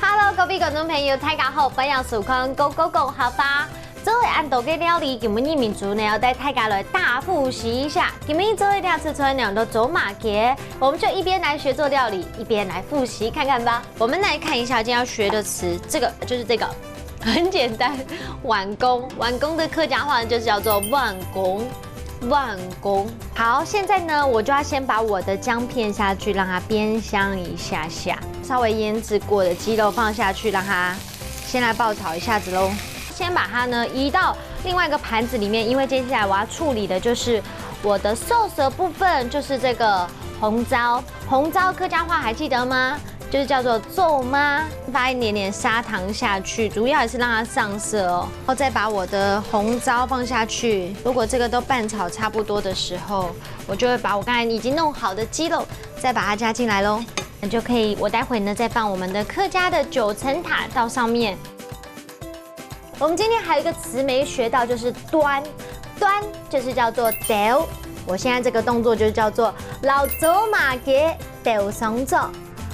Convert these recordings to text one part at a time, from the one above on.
Hello， 各位观众朋友，大家好，欢迎收看《Go Go Go》好吧？作为按道嘅料理，今日民族呢要带大家来大复习一下。今日作为两次春两的走马节，我们就一边来学做料理，一边来复习看看吧。我们来看一下今天要学的词，这个就是这个，很简单，碗公。碗公的客家话就是叫做碗公。碗公。好，现在呢，我就要先把我的姜片下去，让它煸香一下下。稍微腌制过的鸡肉放下去，让它先来爆炒一下子喽。先把它呢移到另外一个盘子里面，因为接下来我要处理的就是我的寿司的部分，就是这个红糟。红糟客家话还记得吗？就是叫做皱妈，发一点点砂糖下去，主要也是让它上色哦。然后再把我的红糟放下去，如果这个都拌炒差不多的时候，我就会把我刚才已经弄好的鸡肉再把它加进来喽。那就可以，我待会呢再放我们的客家的9层塔到上面。我们今天还有一个词没学到，就是端。端就是叫做丢。我现在这个动作就是叫做老走马给丢上桌。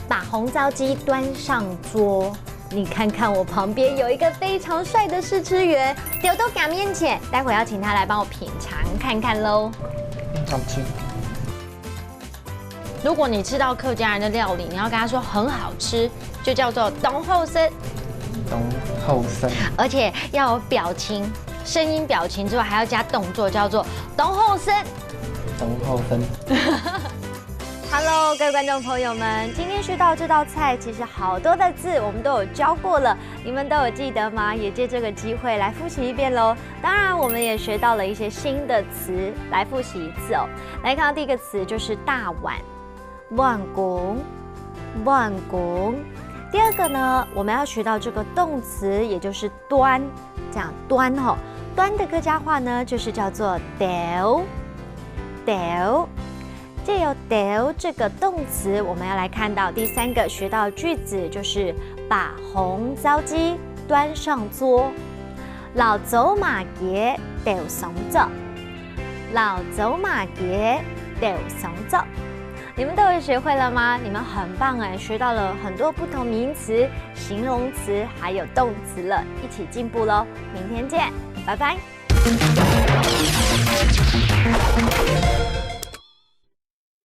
把红糟鸡端上桌，你看看我旁边有一个非常帅的试吃员，丢到我面前，待会要请他来帮我品尝看看喽。好吃。如果你吃到客家人的料理，你要跟他说很好吃，就叫做东后生。东后生。而且要有表情，声音、表情之外还要加动作，叫做东后生。东后生。Hello， 各位观众朋友们，今天学到这道菜，其实好多的字我们都有教过了，你们都有记得吗？也借这个机会来复习一遍喽。当然，我们也学到了一些新的词，来复习一次哦。来看到第一个词就是大碗，碗公，碗公。第二个呢，我们要学到这个动词，也就是端，这样端哦。端的客家话呢，就是叫做丢，丢。借由丢这个动词，我们要来看到第3个学到的句子，就是把红糟鸡端上桌。老走马嘅丢上桌，老走马嘅丢上桌。你们都有学会了吗？你们很棒哎，学到了很多不同名词、形容词还有动词了，一起进步喽！明天见，拜拜。